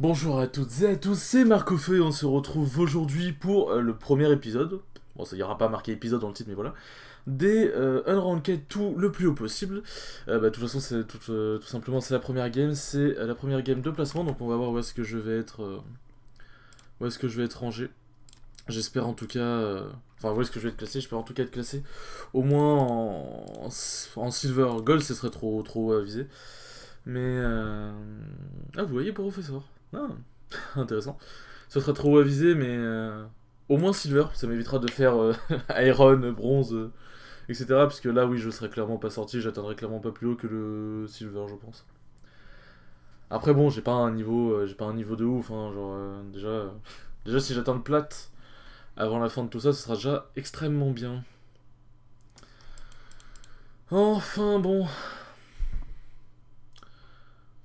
Bonjour à toutes et à tous, c'est Marcofeu et on se retrouve aujourd'hui pour le premier épisode. Bon, ça y aura pas marqué épisode dans le titre, mais voilà. Des Unranked tout le plus haut possible. De toute façon, c'est tout simplement c'est la première game, c'est la première game de placement, donc on va voir où est-ce que je vais être, où est-ce que je vais être rangé. J'espère en tout cas, enfin où est-ce que je vais être classé. J'espère en tout cas être classé au moins en silver. Gold, ce serait trop avisé. Mais ah, vous voyez, professeur. Ah, intéressant. Ce serait trop avisé, mais au moins silver, ça m'évitera de faire iron, bronze, etc. Parce que là, oui, je serais clairement pas sorti, j'atteindrai clairement pas plus haut que le silver, je pense. Après, bon, j'ai pas un niveau de ouf, hein, genre déjà si j'atteins le plate avant la fin de tout ça, ce sera déjà extrêmement bien. Enfin, bon,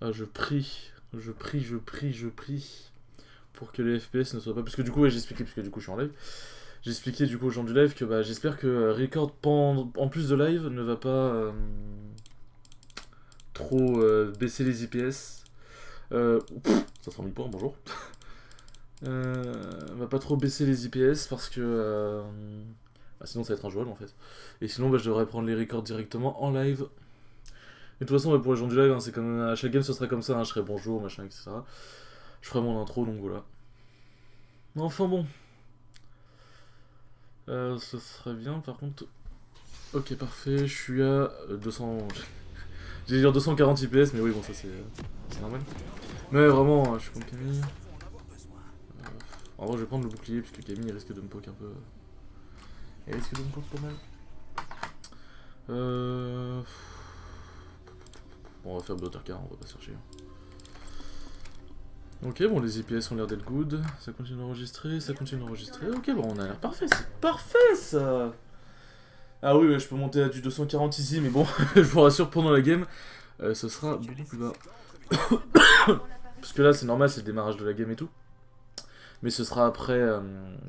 ah, je prie pour que les FPS ne soient pas. Parce que du coup, ouais, j'ai expliqué, parce que du coup, je suis en live. J'ai expliqué du coup aux gens du live que bah, j'espère que Record en plus de live ne va pas trop baisser les IPS. Ça sera 1000 points, bonjour. Va pas trop baisser les IPS parce que bah, sinon ça va être injouable en fait. Et sinon bah, je devrais prendre les records directement en live. Et de toute façon bah, pour les gens du live, hein, c'est comme à chaque game ce serait comme ça, hein, je serai bonjour, machin, etc. Je ferai mon intro donc voilà. Enfin bon. Ce serait bien par contre. Ok parfait, je suis à 200. J'allais dire 240 IPS, mais oui, bon, ça c'est normal. Mais vraiment, je suis contre Camille. En vrai, je vais prendre le bouclier, puisque Camille risque de me poke un peu. Elle risque de me poke pas mal. Euh... Bon, on va faire Buttercar, on va pas chercher. Ok, bon, les IPS ont l'air d'être good. Ça continue d'enregistrer, ça continue d'enregistrer. Ok, bon, on a l'air parfait, c'est parfait ça. Ah oui, ouais, je peux monter à du 240 ici, mais bon, je vous rassure, pendant la game, ce sera beaucoup plus bas. Parce que là, c'est normal, c'est le démarrage de la game et tout. Mais ce sera après.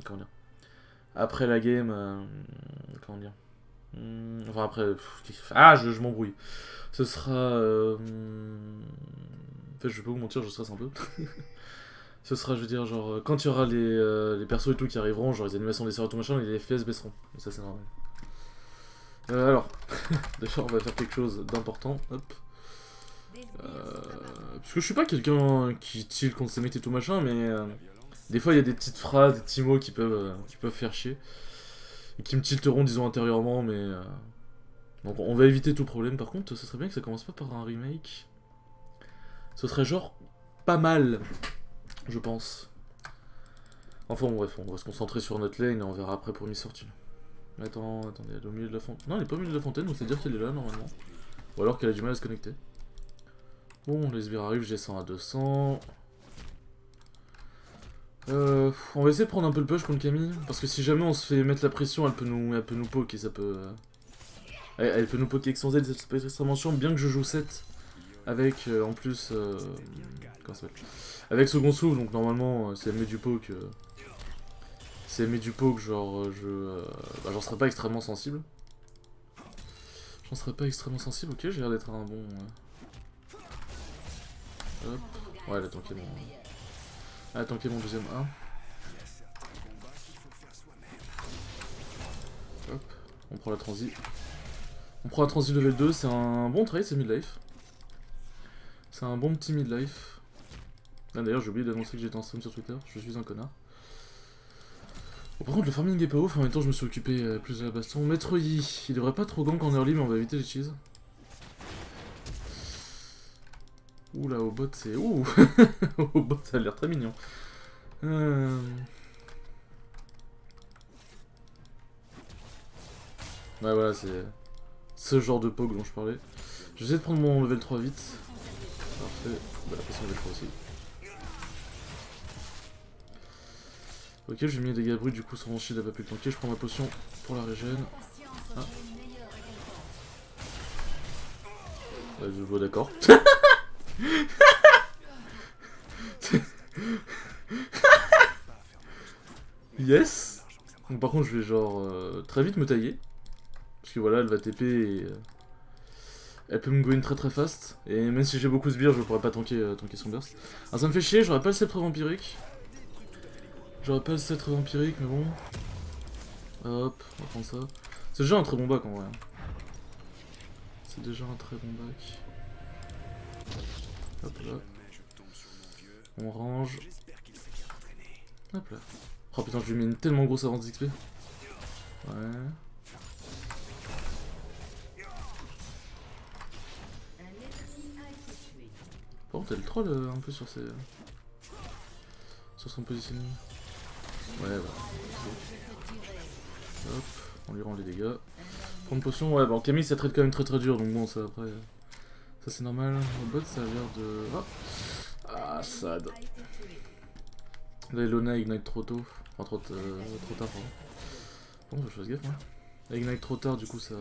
Comment dire Après la game. Comment dire Enfin, après. Ah, je m'embrouille. Ce sera. En fait, je vais pas vous mentir, je stresse un peu. Ce sera, je veux dire, genre. Quand il y aura les persos et tout qui arriveront, genre les animations des serveurs et tout machin, les FPS baisseront. Et ça, c'est normal. Alors. D'ailleurs, on va faire quelque chose d'important. Hop. Parce que je suis pas quelqu'un qui tilt contre ses mates et tout machin, mais. Des fois, il y a des petites phrases, des petits mots qui peuvent faire chier. Et qui me tilteront, disons, intérieurement, mais... Donc on va éviter tout problème. Par contre, ce serait bien que ça commence pas par un remake. Ce serait genre pas mal, je pense. Enfin, bon, bref, on va se concentrer sur notre lane et on verra après pour mi-sortie. Attendez, elle est au milieu de la fontaine. Non, elle est pas au milieu de la fontaine, donc c'est dire qu'elle est là, normalement. Ou alors qu'elle a du mal à se connecter. Bon, les sbires arrivent, je descends à 200. On va essayer de prendre un peu le push contre Camille, parce que si jamais on se fait mettre la pression, elle peut nous poke et ça peut... Elle peut nous poker avec son Z, ça peut être extrêmement chiant, bien que je joue 7 avec en plus... comment ça s'appelle avec second souffle, donc normalement, si elle met du poke... si elle met du poke, genre, bah, j'en serais pas extrêmement sensible. J'en serais pas extrêmement sensible, ok, j'ai l'air d'être un bon... Hop. Ouais, elle a tanké mon... Elle a tanké mon deuxième 1. Hop, on prend la transi. On prend la transi level 2, c'est un bon trade, c'est midlife. C'est un bon petit midlife. Ah, d'ailleurs, j'ai oublié d'annoncer que j'étais en stream sur Twitter, je suis un connard. Bon, par contre, le farming est pas ouf, en même temps, je me suis occupé plus de la baston. Maître Yi, il devrait pas trop gank en early, mais on va éviter les cheese. Ouh là, au bot, c'est. Ouh. Au bot, ça a l'air très mignon. Ouais, voilà, c'est ce genre de poke dont je parlais. Je vais essayer de prendre mon level 3 vite. Parfait. Bah, la passion level 3 aussi. Ok, j'ai mis les dégâts bruts, du coup, son shield a pas pu le tanker. Je prends ma potion pour la régène. Ah. Ouais, je vois d'accord. Yes. Donc, par contre, je vais genre très vite me tailler. Parce que voilà, elle va TP et... Elle peut me go in très très fast. Et même si j'ai beaucoup de sbires, je pourrais pas tanker son burst. Alors ça me fait chier, j'aurais pas le sceptre vampirique. J'aurais pas le sceptre vampirique, mais bon. Hop, on va prendre ça. C'est déjà un très bon bac en vrai. C'est déjà un très bon bac. Hop là. On range. Hop là. Oh putain, je lui mets une tellement grosse avance d'XP. Ouais. Par contre, elle troll un peu sur ses... sur son positionnement. Ouais, voilà. Hop, on lui rend les dégâts. Prendre potion, ouais, bon, Camille ça traite quand même très très dur, donc bon, ça après... ça c'est normal. Au bot, ça a l'air de... Oh. Ah, sad. Là, Elona ignite trop tôt. Enfin, trop tard, pardon. Bon, je fasse gaffe, hein. Elle ignite trop tard, du coup, ça...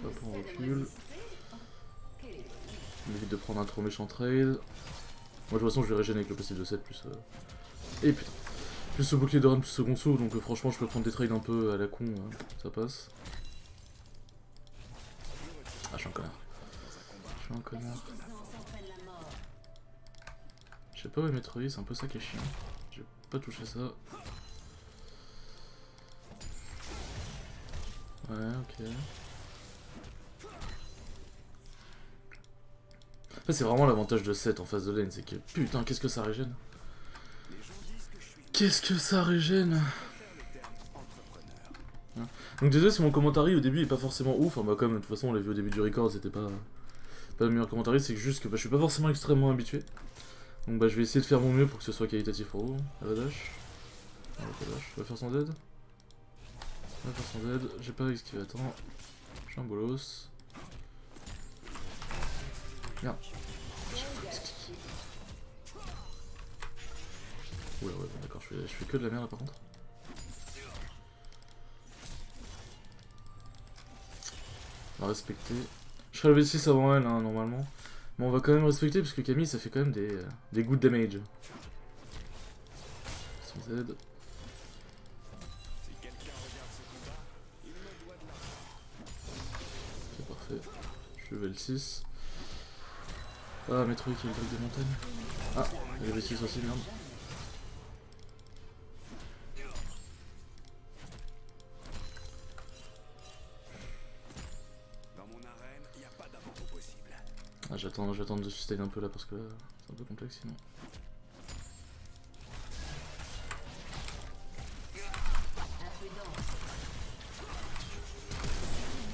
Hop, on recule. On évite de prendre un trop méchant trade. Moi, de toute façon, je vais régénérer avec le passif de 7 plus... Et putain. Plus ce bouclier de run, plus ce gonçou, donc franchement, je peux prendre des trades un peu à la con, ça passe. Ah, je suis un connard. Je suis un connard. Je sais pas où est Metroid, c'est un peu ça qui est chiant. J'ai pas touché ça. Ouais, ok. En fait, c'est vraiment l'avantage de 7 en face de lane, c'est que putain, qu'est-ce que ça régène. Qu'est-ce que ça régène. Donc désolé si mon commentaire au début est pas forcément ouf, enfin, bah comme de toute façon on l'a vu au début du record, c'était pas le meilleur commentaire, c'est juste que bah, je suis pas forcément extrêmement habitué. Donc bah je vais essayer de faire mon mieux pour que ce soit qualitatif pour vous. Elle va dash. Elle va faire son dead. Elle va faire son dead. J'ai pas esquivé, attends. Je suis un bolos. Merde. Oula ouais, bon, d'accord, je fais que de la merde là par contre. On va respecter. Je serai level 6 avant elle hein, normalement. Mais on va quand même respecter parce que Camille ça fait quand même des good damage. Son Z. C'est parfait. Je suis level 6. Ah, Metroid qui a le truc des montagnes. Ah, il y avait 6 aussi, merde. Ah, j'attends de sustain un peu là parce que c'est un peu complexe sinon.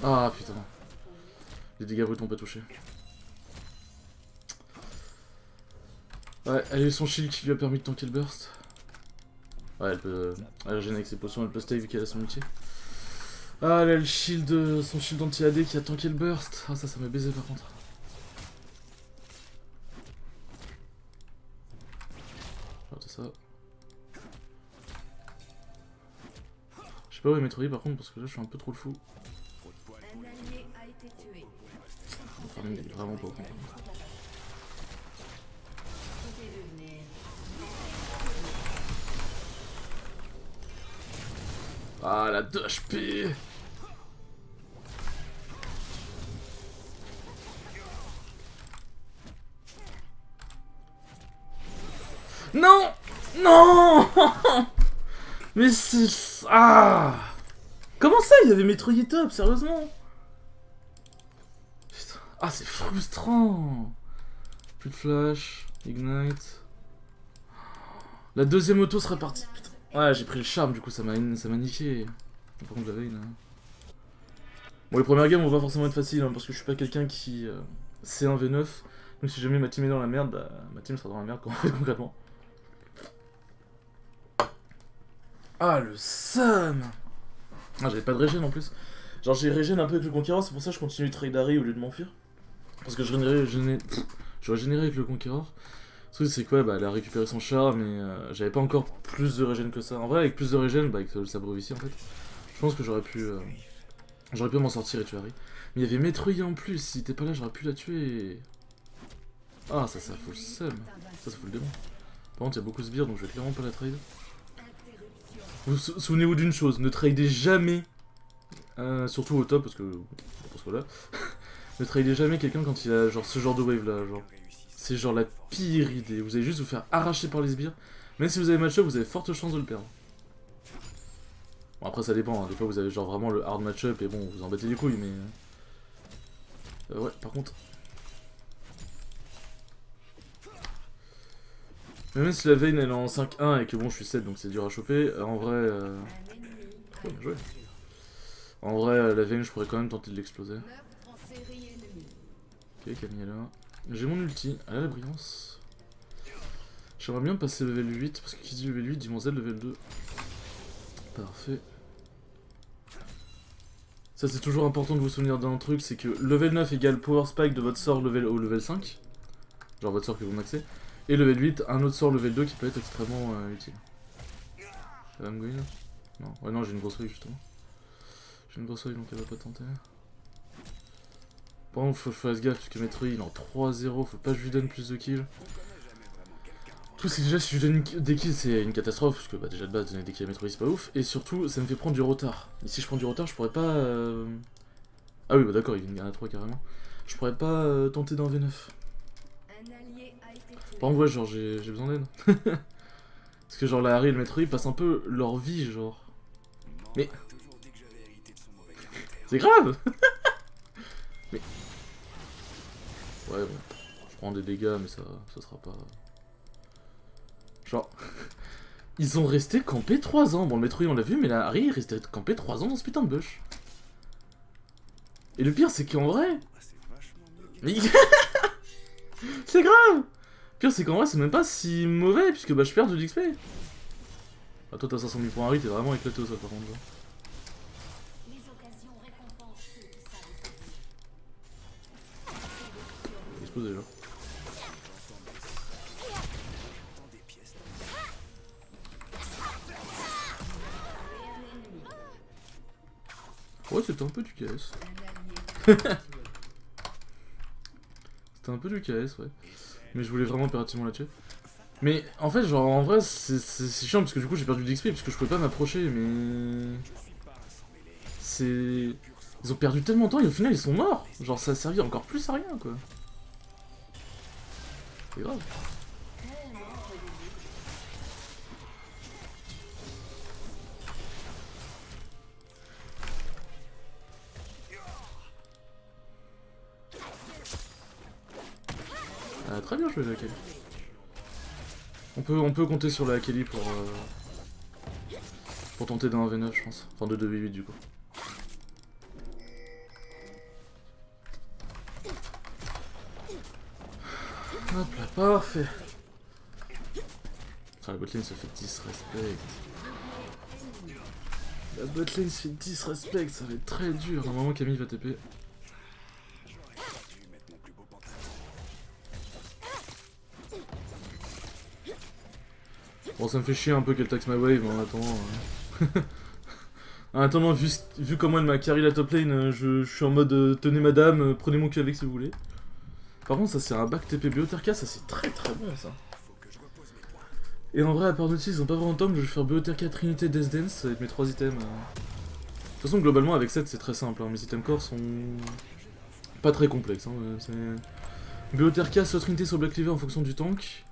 Ah putain. Les dégâts bruts n'ont pas touché. Ouais, elle a eu son shield qui lui a permis de tanker le burst. Ouais, elle peut... elle régène avec ses potions, elle peut stay vu qu'elle a son ulti. Ah, elle a le shield, son shield anti-AD qui a tanké le burst. Ah, ça m'a baisé par contre. Regardez ça. Je sais pas où est Metroid par contre parce que là je suis un peu trop le fou. Mon farming est vraiment pas au compte. Ah, la 2 HP. Non. Non. Mais c'est... Ah. Comment ça, il y avait Metroid top, sérieusement? Putain. Ah, c'est frustrant. Plus de flash, ignite. La deuxième auto sera partie. Putain. Ouais, j'ai pris le charme, du coup, ça m'a niqué. Par contre, j'avais une... Bon, les premières games vont pas forcément être faciles, hein, parce que je suis pas quelqu'un qui... C1v9. Donc si jamais ma team est dans la merde, bah, ma team sera dans la merde concrètement. Ah, le seum. Ah, j'avais pas de régène en plus. Genre, j'ai régène un peu avec le conquérant, c'est pour ça que je continue de trade Harry au lieu de m'enfuir. Parce que je régénérais avec le conquérant. Le truc, c'est quoi, bah, elle a récupéré son charme, mais j'avais pas encore plus de régène que ça. En vrai, avec plus de régène, bah, avec le sabre ici en fait, je pense que j'aurais pu m'en sortir et tuer Harry. Mais il y avait Metroid en plus, si t'es pas là, j'aurais pu la tuer. Ah, ça fout le seum. Ça fout le démon. Par contre, il y a beaucoup de sbires, donc je vais clairement pas la trade. Vous souvenez-vous d'une chose, ne tradez jamais Surtout au top, parce que là, ne trailez jamais quelqu'un quand il a genre ce genre de wave là, genre. C'est genre la pire idée, vous allez juste vous faire arracher par les sbires. Même si vous avez match-up, vous avez forte chance de le perdre. Bon après ça dépend, hein. Des fois vous avez genre vraiment le hard match-up et bon, vous en battez les couilles, mais... ouais, par contre... Même si la veine elle est en 5-1 et que bon je suis 7 donc c'est dur à choper, en vrai... Oh, bien joué. En vrai, la veine je pourrais quand même tenter de l'exploser. Ok, Camille est là. J'ai mon ulti, elle a la brillance. J'aimerais bien passer level 8, parce que qui dit level 8 dit mon Z level 2. Parfait. Ça c'est toujours important de vous souvenir d'un truc, c'est que level 9 égale power spike de votre sort level au level 5. Genre votre sort que vous maxez. Et level 8, un autre sort level 2 qui peut être extrêmement utile. Ça va me gouiner? Non, ouais non j'ai une grosse wave justement. J'ai une grosse wave donc elle va pas tenter. Par contre faut que je fasse gaffe parce que Metroid il est en 3-0, faut pas que je lui donne plus de kills. Tout c'est déjà si je lui donne des kills c'est une catastrophe, parce que bah, déjà de base donner des kills à Metroid c'est pas ouf, et surtout ça me fait prendre du retard. Et si je prends du retard je pourrais pas... Ah oui bah d'accord il vient à 3 carrément. Je pourrais pas tenter d'un V9. Par contre ouais genre j'ai besoin d'aide. Parce que genre la Harry et le Metroid passent un peu leur vie genre. Mais... C'est grave. Mais... Ouais bon, je prends des dégâts mais ça sera pas... Genre... Ils ont resté campés 3 ans. Bon, le Metroid on l'a vu, mais la Harry il restait campé 3 ans dans ce putain de bush. Et le pire, c'est qu'en vrai... Mais... c'est grave. Le pire, c'est qu'en vrai, c'est même pas si mauvais, puisque bah je perds de l'XP. Ah, toi, t'as 500 000 points Harry, t'es vraiment éclaté au sol, par contre. Il explose déjà. Ouais, c'était un peu du KS. C'était un peu du KS, ouais. Mais je voulais vraiment impérativement la tuer. Mais en fait, genre en vrai, c'est chiant parce que du coup j'ai perdu de l'XP parce que je pouvais pas m'approcher, mais. C'est. Ils ont perdu tellement de temps et au final ils sont morts. Genre ça a servi encore plus à rien quoi. C'est grave. Ah, très bien joué la Kelly. On peut compter sur la Kelly pour tenter d'un V9 je pense. Enfin de 2v8 du coup. Hop là, parfait. Ah, la botlane se fait 10 respect. La botlane se fait 10 respect, ça va être très dur. À un moment Camille va TP. Bon ça me fait chier un peu qu'elle taxe ma wave mais en attendant... en attendant, vu comment elle m'a carry la top lane, je suis en mode tenez madame, prenez mon cul avec si vous voulez. Par contre ça c'est un back TP Bioterka, ça c'est très très bon ça. Et en vrai à part Nautilus ils ont pas vraiment de temps, je vais faire Bioterka, Trinité, Death Dance, ça va être mes 3 items. De toute façon globalement avec 7 c'est très simple, hein. Mes items core sont pas très complexes. Hein. Bioterka, soit Trinité, soit Black Cleaver en fonction du tank.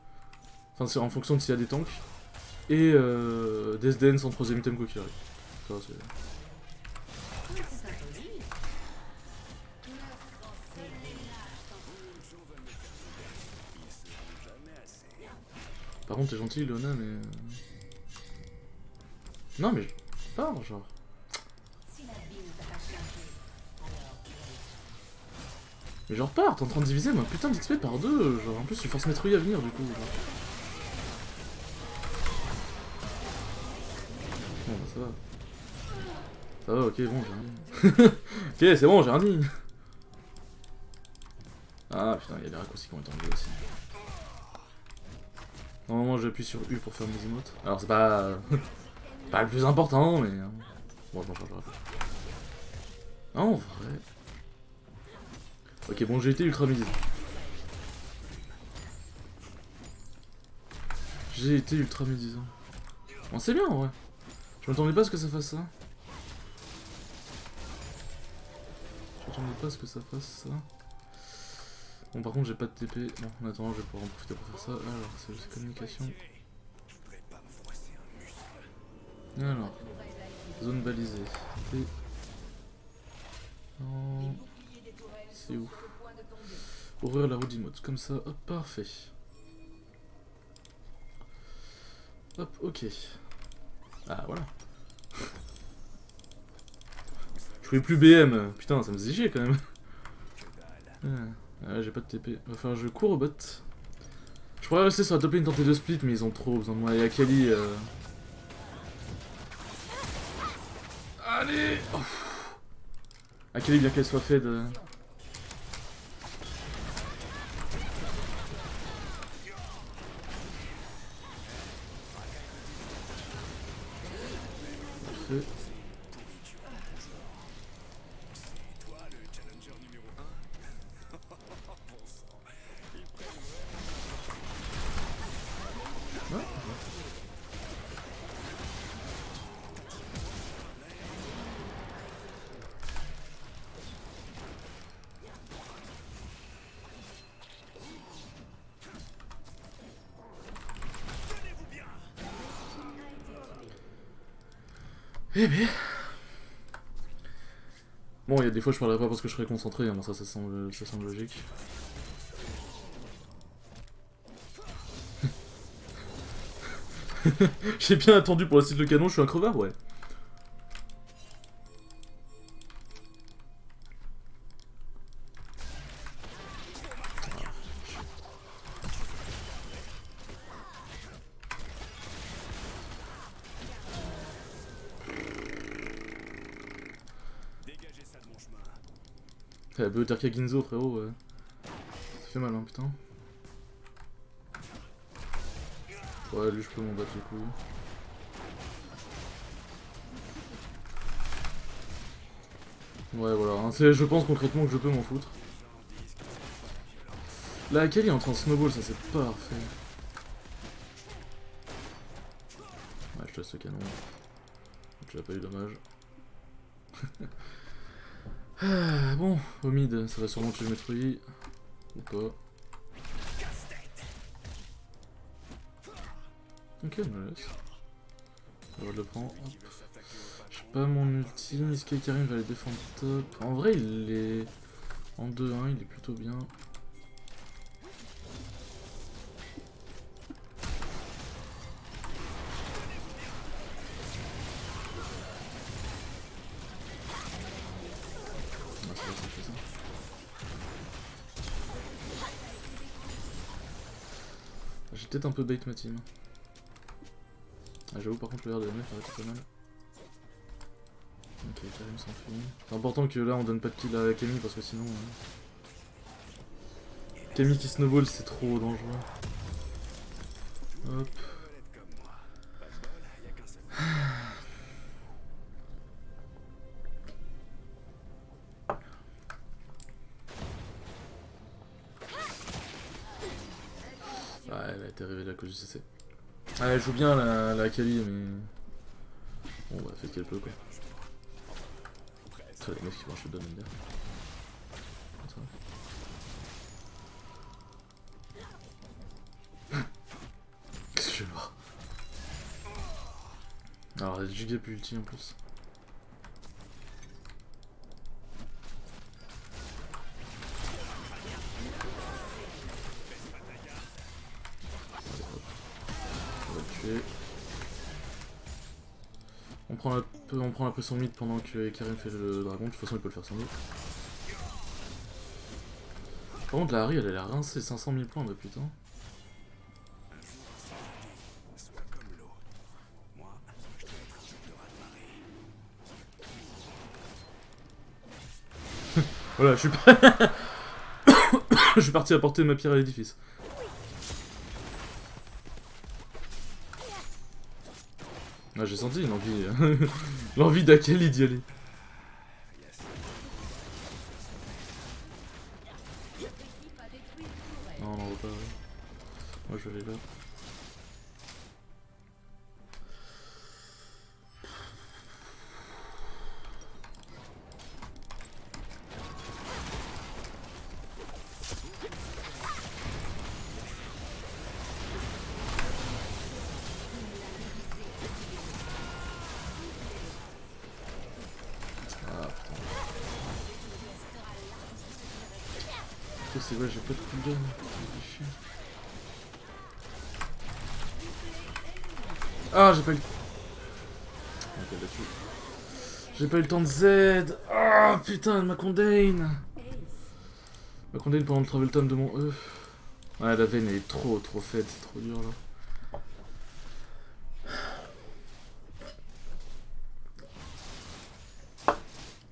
Enfin c'est en fonction de s'il y a des tanks. Et Death Dance en 3ème item quoi qu'il arrive. Ça, par contre t'es gentil Léona mais... Non mais... Pars genre. Mais genre pars, t'es en train de diviser ma putain d'XP par 2. Genre en plus tu forces Metroid à venir du coup. Genre. Bon bah ça va. Ça va, ok, bon, j'ai un nid. Ok, c'est bon, j'ai un nid. Ah putain, il y a des raccourcis qui ont été enlevés aussi. Normalement, j'appuie sur U pour faire mes emotes. Alors, c'est pas. pas le plus important, mais. Bon, je m'en chargerai pas. Ah, en vrai. Ok, bon, j'ai été ultra médisant. J'ai été ultra médisant. Bon, c'est bien en vrai. Je m'attendais pas à ce que ça fasse ça. m'attendais pas à ce que ça fasse ça. Bon, par contre, j'ai pas de TP. Bon, en attendant, je vais pouvoir en profiter pour faire ça. Alors, c'est juste communication. Alors, zone balisée. Et... non. C'est où? Ouvrir la roue d'Imote, comme ça, hop, parfait. Hop, ok. Ah, voilà. Je pouvais plus BM, putain, ça me faisait chier quand même. Ah, j'ai pas de TP. Va falloir que je cours au bot. Je pourrais rester sur la top lane tenter de split, mais ils ont trop besoin de moi. Et Akali. Allez oh. Akali, bien qu'elle soit faite. Parfait. Eh bien. Bon, il y a des fois je parlerai pas parce que je serai concentré, hein, bon, ça semble logique. J'ai bien attendu pour la cible de canon, je suis un crevard, ouais. Eh, Beoterka Ginzo, frérot, ouais. Ça fait mal, hein, putain. Ouais, lui, je peux m'en battre les couilles. Ouais, voilà. Hein, je pense concrètement que je peux m'en foutre. Là, Akali est en train de snowball, ça c'est parfait. Ouais, je te laisse ce canon. Tu l'as pas eu dommage. Ah, bon, au mid, ça va sûrement tuer le Metroid. Ou pas. Ok, je me laisse. Je le prends. Je sais pas mon ulti. Est-ce que Karim va les défendre top? En vrai, il est en 2-1, il est plutôt bien. J'ai peut-être un peu bait ma team. Ah, j'avoue, par contre, le R de la meuf arrête pas mal. Ok, Karim s'enfuit. C'est important que là on donne pas de kill à Camille parce que sinon. Camille qui snowball, c'est trop dangereux. Hop. Ouais, elle a été révélée à cause du CC. Ah, elle joue bien la Kali, mais. Bon, bah, fait qu'elle peut quoi. C'est les meufs qui marchent le donne bien. Qu'est-ce que je vais voir? Alors, elle est giga plus ulti en plus. On va le tuer. On prend la pression mid pendant que Karim fait le dragon, de toute façon il peut le faire sans nous. Par contre la Harry elle a l'air rincée, 500 000 points bah putain. Voilà, je suis pas... je suis parti apporter ma pierre à l'édifice. Ah, j'ai senti une envie... l'envie d'Akali d'y aller. Non, on en veut pas. Moi je vais aller là. que c'est vrai, j'ai pas de cooldown. Ah, j'ai pas eu... Ok, là-dessus. J'ai pas eu le temps de Z. Ah, putain, ma condamne. Ma condamne pendant le travel time de mon E. Ouais, la veine elle est trop faite, c'est trop dur là.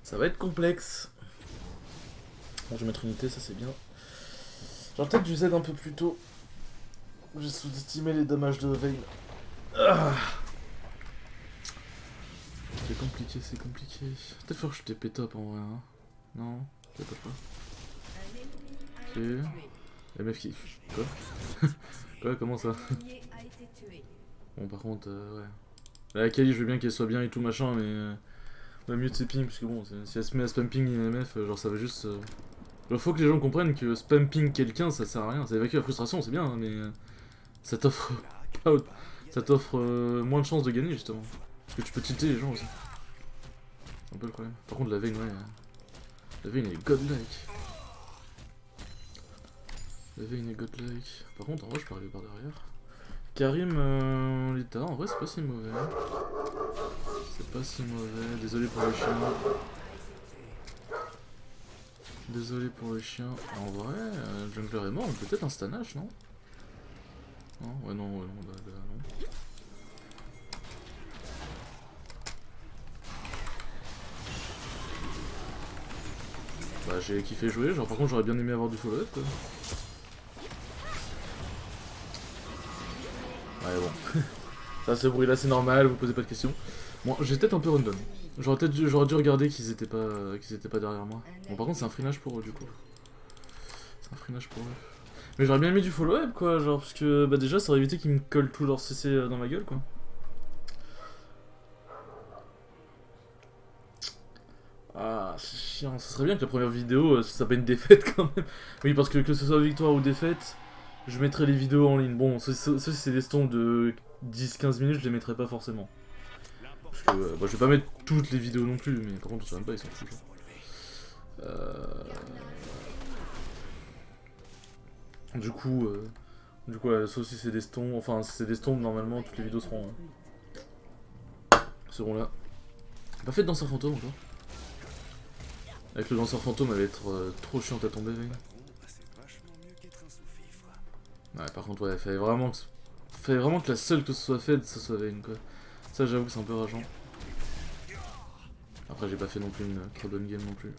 Ça va être complexe. Bon, je vais mettre unité, ça c'est bien. J'aurais peut-être dû Z un peu plus tôt. J'ai sous-estimé les dommages de Vayne. Ah. C'est compliqué, c'est compliqué. Peut-être faut que je TP top en vrai. Hein. Non, peut-être pas. Ok. MF qui. Quoi? Quoi? Comment ça? Bon, par contre, ouais. La Kali, je veux bien qu'elle soit bien et tout machin, mais. Ouais, mieux de ses pings, parce que bon, si elle se met à spam ping in MF, genre ça va juste. Genre, faut que les gens comprennent que spam ping quelqu'un ça sert à rien. Ça évacue la frustration, c'est bien, hein, mais. Ça t'offre. Ça t'offre moins de chances de gagner justement. Parce que tu peux tilter les gens aussi. C'est un peu le problème. Par contre, la Vayne, ouais. La Vayne est godlike. La Vayne est godlike. Par contre, en vrai, je peux arriver par derrière. Karim, l'état, en vrai, c'est pas si mauvais. C'est pas si mauvais. Désolé pour le chien. Désolé pour le chien. En vrai, jungler est mort, on peut peut-être un stanache, non? Non, ouais, non, non. Bah, j'ai kiffé jouer, genre par contre, j'aurais bien aimé avoir du follow-up, quoi. Ouais, bon. Ça, ce bruit là, c'est normal, vous posez pas de questions. Bon, j'ai peut-être un peu random. J'aurais dû regarder qu'ils étaient pas derrière moi. Bon, par contre, c'est un freinage pour eux, du coup. C'est un freinage pour eux. Mais j'aurais bien mis du follow-up, quoi, genre, parce que, bah, déjà, ça aurait évité qu'ils me collent tout leur CC dans ma gueule, quoi. Ah, c'est chiant. Ce serait bien que la première vidéo, ça pas une défaite, quand même. Oui, parce que ce soit victoire ou défaite, je mettrai les vidéos en ligne. Bon, ça, c'est des stompes de 10-15 minutes, je les mettrai pas forcément. Parce que bah, je vais pas mettre toutes les vidéos non plus, mais par contre, ça même pas, ils sont fous. Du coup, ouais, sauf si c'est des stompes, enfin, si c'est des stompes, normalement, toutes les vidéos seront là. Pas fait de danseur fantôme encore. Avec le danseur fantôme, elle va être trop chiante à tomber, Vayne. Ouais, par contre, ouais, fallait vraiment que la seule que ce soit faite, ce soit Vayne, quoi. Ça, j'avoue que c'est un peu rageant. Après, j'ai pas fait non plus une très bonne game non plus.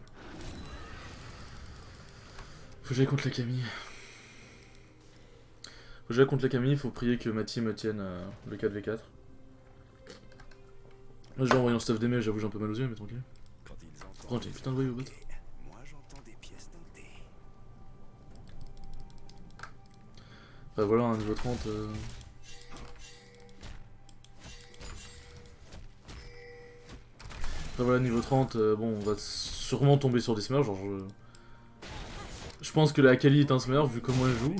Faut que j'aille contre la Camille. Faut prier que ma team tienne le 4v4. Là, j'ai envoyé un stuff d'aimer, j'avoue, j'ai un peu mal aux yeux, mais tranquille. Oh, j'ai putain de voyou au bot. Bah voilà, un niveau 30. Après voilà, niveau 30, bon, on va sûrement tomber sur des smurfs, genre je pense que la Akali est un smurf vu comment elle joue.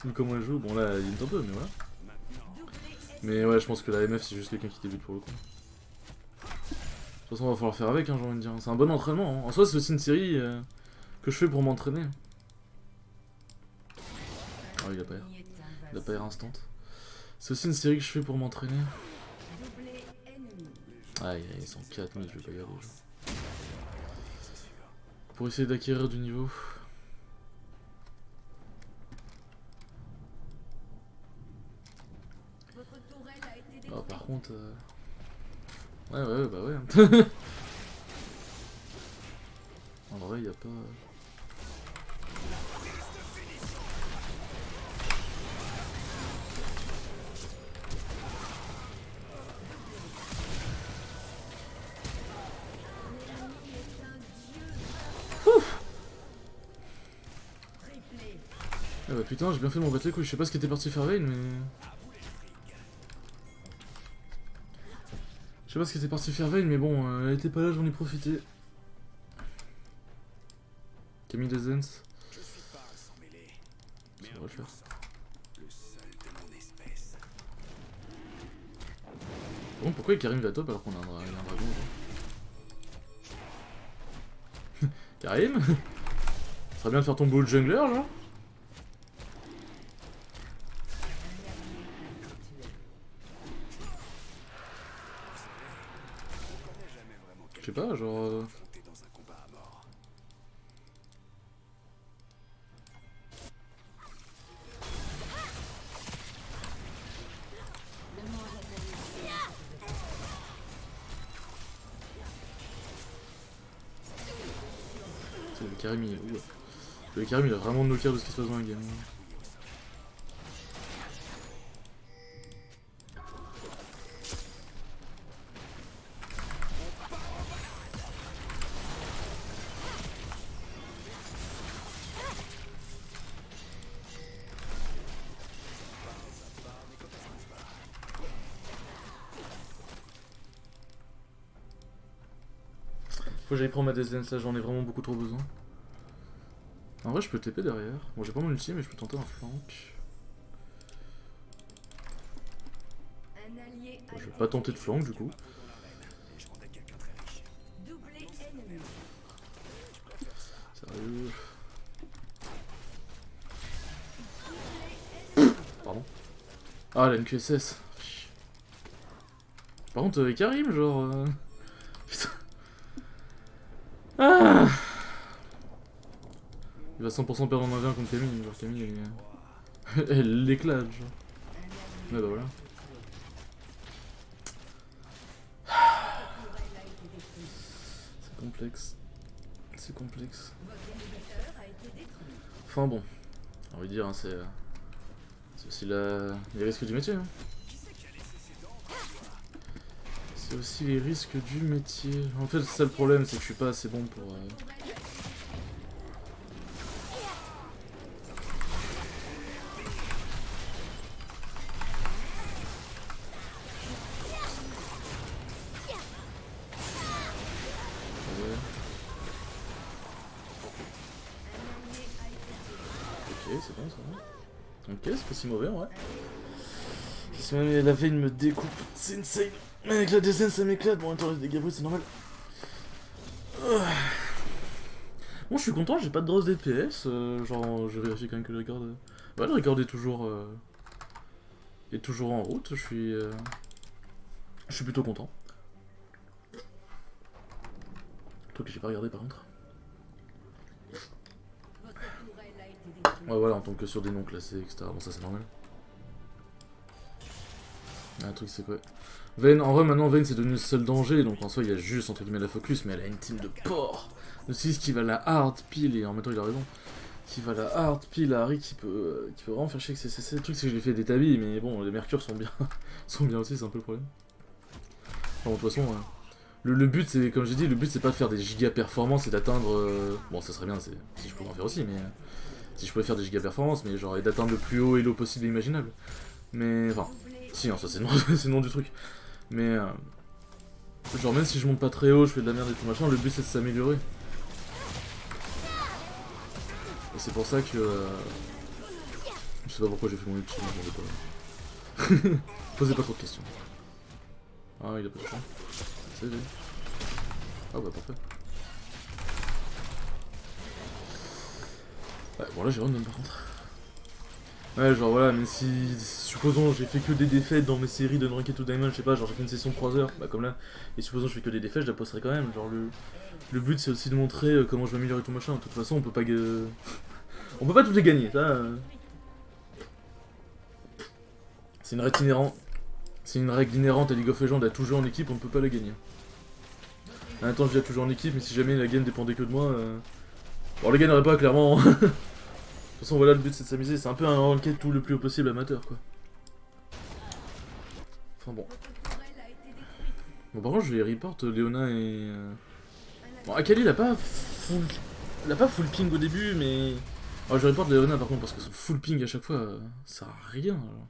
Vu comment elle joue, bon là il est un peu, mais voilà. Mais ouais, je pense que la MF c'est juste quelqu'un qui débute pour le coup. De toute façon, on va falloir faire avec, hein, j'ai envie de dire. C'est un bon entraînement, hein. En soi, c'est aussi une série que je fais pour m'entraîner. Oh, il a pas air. Il a pas air instant. C'est aussi une série que je fais pour m'entraîner. Aïe, ils sont 4, mais je vais pas garder. Pour essayer d'acquérir du niveau. Oh, par contre... Ouais, bah ouais. En vrai, y a pas... Ouf. Ah bah putain, j'ai bien fait de m'en battre les couilles. Je sais pas ce qui était parti faire Vayne, mais... Je sais pas ce qui était parti faire Vayne, mais bon, elle était pas là, j'en ai profité. Camille de Zens. Ça va le faire. Bon, pourquoi Karim va top alors qu'on a un dragon? Karim? ferait bien de faire tomber le jungler, genre. Je sais pas, genre... Le Karim il... Ouh. Le Karim il a vraiment no care de ce qui se passe dans la game. Faut que j'aille prendre ma DSDN, là j'en ai vraiment beaucoup trop besoin. En vrai je peux TP derrière. Bon j'ai pas mon ulti mais je peux tenter un flank. Bon, je vais pas tenter de flank du coup. Sérieux. Pardon. Ah la NQSS. Par contre Karim genre... Putain. Ah, il va 100% perdre en 1v1 contre Camille, genre Camille elle l'éclate genre. Ouais bah voilà. C'est complexe. C'est complexe. Enfin bon, j'ai envie de dire, hein, c'est aussi les risques du métier. Hein. C'est aussi les risques du métier. En fait, c'est ça le problème, c'est que je suis pas assez bon pour... Ok, c'est bon, ça va. Ok, c'est pas si mauvais en vrai. Si même la veille me découpe, c'est insane. Avec la DSN ça m'éclate, bon attends les dégâts bruts c'est normal. Bon je suis content, j'ai pas de dross d'DPS, genre je vérifie quand même que le record... Ouais le record est toujours en route, je suis plutôt content. Truc que j'ai pas regardé par contre. Ouais voilà, on tombe que sur des noms classés, etc. Bon ça c'est normal. Ah, un truc c'est quoi? Vayne, en vrai maintenant Vayne c'est devenu le seul danger, donc en soi il y a juste entre guillemets la focus, mais elle a une team de porc de 6 qui va la hard pile, et en même temps il a raison, qui va la hard pile à Harry qui peut vraiment faire chier avec ses CC. Le truc c'est que je l'ai fait des tabis, mais bon les mercures sont bien sont bien aussi, c'est un peu le problème. Enfin, de toute façon, le but c'est, comme j'ai dit, le but c'est pas de faire des giga performances et d'atteindre... Bon ça serait bien si je pouvais en faire aussi, mais... Si je pouvais faire des giga performances, mais genre, et d'atteindre le plus haut elo possible et imaginable. Mais, enfin... Si, non, ça c'est le nom du truc. Mais... genre, même si je monte pas très haut, je fais de la merde et tout machin, le but c'est de s'améliorer. Et c'est pour ça que... Je sais pas pourquoi j'ai fait mon ulti, mais je pas... Posez pas trop de questions. Ah, il a pas de chance. C'est vrai. Ah bah parfait. Ouais, bon là j'ai run par contre. Ouais, genre voilà, mais si, supposons j'ai fait que des défaites dans mes séries de Ranked to Diamond, je sais pas, genre j'ai fait une session de 3 heures, bah comme là, et supposons je fais que des défaites, je la posterai quand même, genre le but c'est aussi de montrer comment je vais améliorer tout machin, de toute façon on peut pas on peut pas toutes les gagner, ça... C'est une règle inhérente, c'est une règle inhérente à League of Legends, à tout jeu en équipe, on ne peut pas la gagner. En même temps je dis à tout jeu en équipe, mais si jamais la game dépendait que de moi, bon on la gagnerait pas clairement. De toute façon voilà, le but c'est de s'amuser, c'est un peu un ranked tout le plus haut possible amateur quoi. Enfin bon. Bon par contre je vais report Leona et... Bon Akali il a pas full ping au début mais... Oh je report Leona par contre parce que son full ping à chaque fois ça sert à rien genre.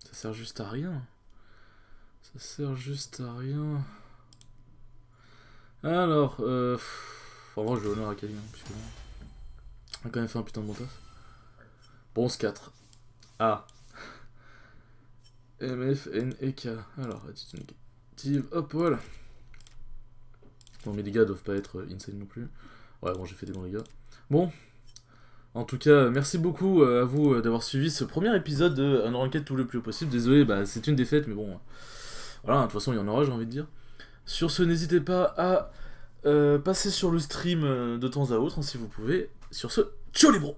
Ça sert juste à rien. Ça sert juste à rien. Alors en vrai je vais honneur Akali hein, puisque... On a quand même fait un putain de bon taf. Bronze 4. Ah. MF, N et K. Alors, attitude négative. Hop, voilà. Bon, mes dégâts doivent pas être insane non plus. Ouais, bon, j'ai fait des bons, les gars. Bon, en tout cas, merci beaucoup à vous d'avoir suivi ce premier épisode de Unranked tout le plus haut possible. Désolé, bah, c'est une défaite, mais bon, voilà, de toute façon, il y en aura, j'ai envie de dire. Sur ce, n'hésitez pas à passer sur le stream de temps à autre, hein, si vous pouvez. Sur ce, ciao les bros!